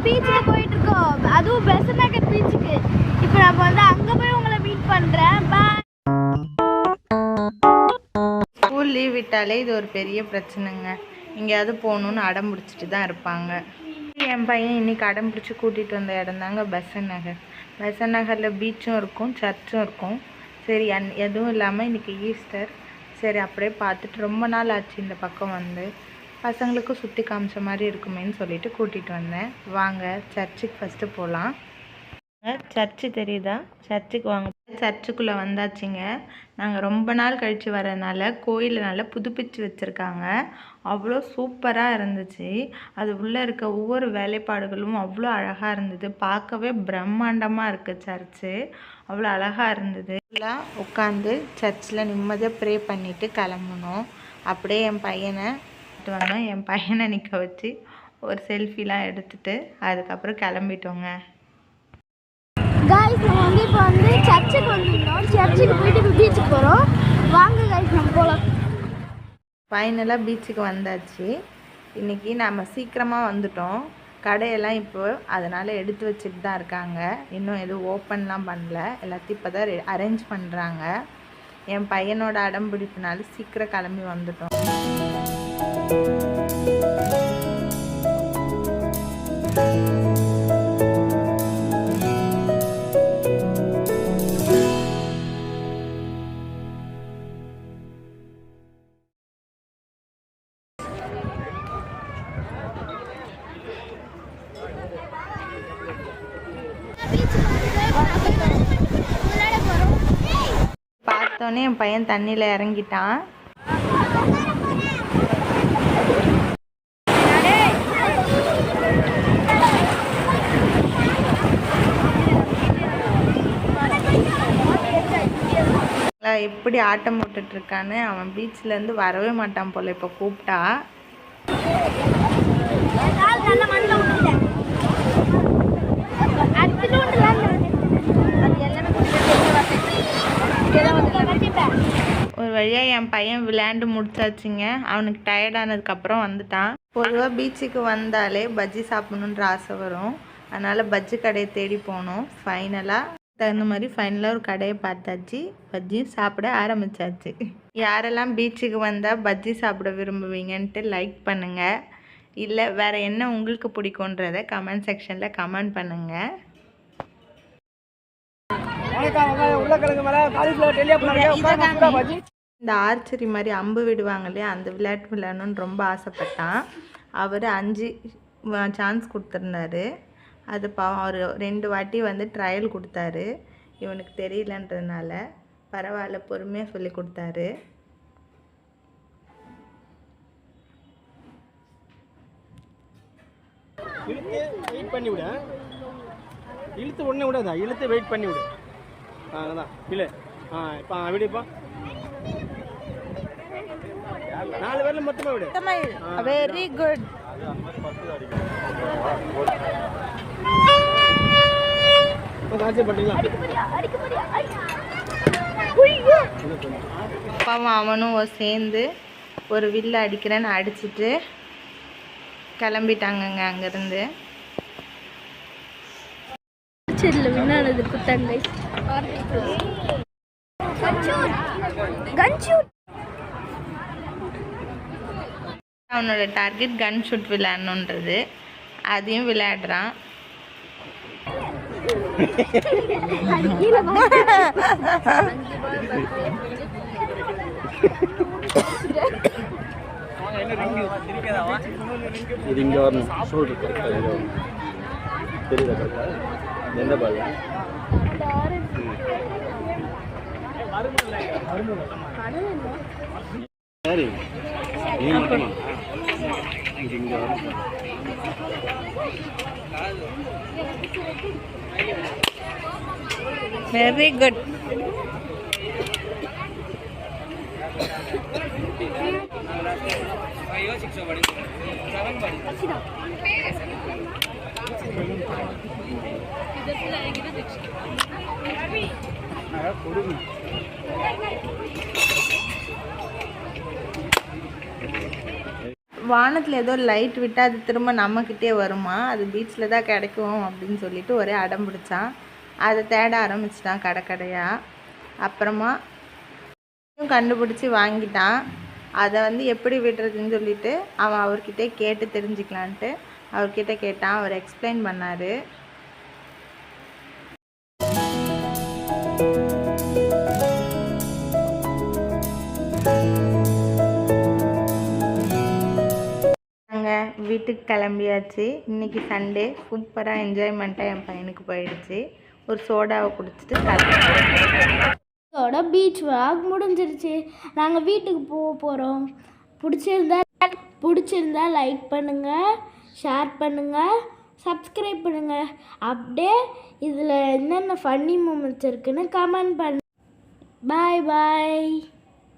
பீச்சுக்கு போயிட்டு இருக்கோம், அதுவும் பெசன்ட் நகர் பீச்சுக்கு. இப்போ நம்ம அங்கே போய் உங்களை மீட் பண்ணுறேன். பாய். ஸ்கூல் லீவ் விட்டாலே இது ஒரு பெரிய பிரச்சனைங்க. எங்கேயாவது போகணுன்னு அடம் பிடிச்சிட்டு தான் இருப்பாங்க. என் பையன் இன்றைக்கி அடம் பிடிச்சி கூட்டிகிட்டு வந்த இடம் தாங்க பெசன்ட் நகர். பெசன்ட் நகரில் பீச்சும் இருக்கும், சர்ச்சும் இருக்கும். சரி, எதுவும் இல்லாமல் இன்றைக்கி ஈஸ்டர். சரி, அப்படியே பார்த்துட்டு ரொம்ப நாள் ஆச்சு இந்த பக்கம் வந்து. பசங்களுக்கும் சுற்றி காமிச்ச மாதிரி இருக்குமேன்னு சொல்லிட்டு கூட்டிகிட்டு வந்தேன். வாங்க சர்ச்சுக்கு ஃபஸ்ட்டு போகலாம். சர்ச்சு தெரியுதா? சர்ச்சுக்கு வாங்க. சர்ச்சுக்குள்ளே வந்தாச்சுங்க. நாங்கள் ரொம்ப நாள் கழித்து வரதுனால கோயிலை நல்லா புதுப்பிச்சு வச்சுருக்காங்க. அவ்வளோ சூப்பராக இருந்துச்சு. அது உள்ளே இருக்க ஒவ்வொரு வேலைப்பாடுகளும் அவ்வளோ அழகாக இருந்தது. பார்க்கவே பிரம்மாண்டமாக இருக்குது சர்ச்சு. அவ்வளோ அழகாக இருந்தது. எல்லாம் உட்காந்து சர்ச்சில் நிம்மதியாக ப்ரே பண்ணிவிட்டு கிளம்பணும். அப்படியே என் பையனை நிற்க வச்சு ஒரு செல்ஃபிலாம் எடுத்துகிட்டு அதுக்கப்புறம் கிளம்பிட்டோங்க. गाइस நம்ம வந்து இப்போ வந்து சர்ச்சுக்கு வந்துட்டோம். சர்ச்சுக்கு போயிட்டு பீச்சுக்கு போகிறோம். வாங்க गाइस நம்ம போகலாம். ஃபைனலாக பீச்சுக்கு வந்தாச்சு. இன்றைக்கி நம்ம சீக்கிரமாக வந்துட்டோம். கடையெல்லாம் இப்போ அதனால் எடுத்து வச்சுட்டு தான் இருக்காங்க. இன்னும் எதுவும் ஓப்பன்லாம் பண்ணல. எல்லாத்தையும் இப்போ தான் அரேஞ்ச் பண்ணுறாங்க. என் பையனோட அடம் பிடிப்புனால சீக்கிரம் கிளம்பி வந்துட்டோம். பார்த்தோன்னே என் பையன் தண்ணியில் இறங்கிட்டான். எப்படி ஆட்டம் போட்டுட்ருக்கான்னு. அவன் பீச்சிலேருந்து வரவே மாட்டான் போல். இப்போ கூப்பிட்டா ஒரு வழியாக என் பையன் விளையாண்டு முடிச்சாச்சுங்க. அவனுக்கு டயர்டானதுக்கப்புறம் வந்துட்டான். பொதுவாக பீச்சுக்கு வந்தாலே பஜ்ஜி சாப்பிடணுன்ற ஆசை வரும். அதனால் பஜ்ஜி கடையை தேடி போனோம். தகுந்த மாதிரி ஃபைனலாக ஒரு கடையை பார்த்தாச்சு. பஜ்ஜியும் சாப்பிட ஆரம்பித்தாச்சு. யாரெல்லாம் பீச்சுக்கு வந்தால் பஜ்ஜி சாப்பிட விரும்புவீங்கன்ட்டு லைக் பண்ணுங்கள். இல்லை வேறு என்ன உங்களுக்கு பிடிக்குன்றதை கமெண்ட் செக்ஷனில் கமெண்ட் பண்ணுங்கள். இந்த ஆர்ச்சரி மாதிரி அம்பு விடுவாங்க இல்லையா, அந்த விளையாட்டு விளையாடணுன்னு ரொம்ப ஆசைப்பட்டான். அவர் 5 சான்ஸ் கொடுத்துருந்தாரு. அது பாவம் அவர் 2 வாட்டி வந்து ட்ரையல் கொடுத்தாரு. இவனுக்கு தெரியலன்றதுனால பரவாயில்ல, பொறுமையாக சொல்லி கொடுத்தாரு. வெயிட் பண்ணி விட, இழுத்து உடனே விடாதா, இழுத்து வெயிட் பண்ணி விடு. அதான் இல்லை. இப்போ விடுப்பா. 4 பேர்ல மொத்தமாக விடு. Very good. அப்பாவும் அவனும் சேர்ந்து ஒரு வில்ல அடிக்கிறேன்னு அடிச்சுட்டு கிளம்பிட்டாங்கங்க அங்கேருந்து. அவனோட டார்கெட் கன் ஷூட் விளையாடணுன்றது. அதையும் விளையாடுறான். இது இங்கே வரணும். ஷூட் தெரியுதா? கரெக்டா எந்த பால்? சரி, இது இங்கே வரணும். Very good. வானத்தில் ஏதோ லைட் விட்டால் அது திரும்ப நம்மக்கிட்டே வருமா, அது பீச்சில் தான் கிடைக்கும் அப்படின்னு சொல்லிட்டு ஒரே அடம் பிடிச்சான். அதை தேட ஆரம்பிச்சிட்டான் கடையாக. அப்புறமா கண்டுபிடிச்சி வாங்கிட்டான். அதை வந்து எப்படி விடுறதுன்னு சொல்லிட்டு அவன் அவர்கிட்டே கேட்டு தெரிஞ்சுக்கலான்ட்டு அவர்கிட்ட கேட்டான். அவர் எக்ஸ்பிளைன் பண்ணார். நாங்கள் வீட்டுக்கு கிளம்பியாச்சு. இன்றைக்கி சண்டே சூப்பராக என்ஜாய்மெண்ட்டாக என் பையனுக்கு போயிடுச்சு. ஒரு சோடாவை குடிச்சிட்டு இதோட பீச் வாக் முடிஞ்சிருச்சு. நாங்கள் வீட்டுக்கு போக போகிறோம். பிடிச்சிருந்தா லைக் பண்ணுங்கள், ஷேர் பண்ணுங்கள், சப்ஸ்கிரைப் பண்ணுங்கள். அப்படியே இதில் என்னென்ன ஃபன்னி மூமெண்ட்ஸ் இருக்குன்னு கமெண்ட் பண்ணு. பாய் பாய்.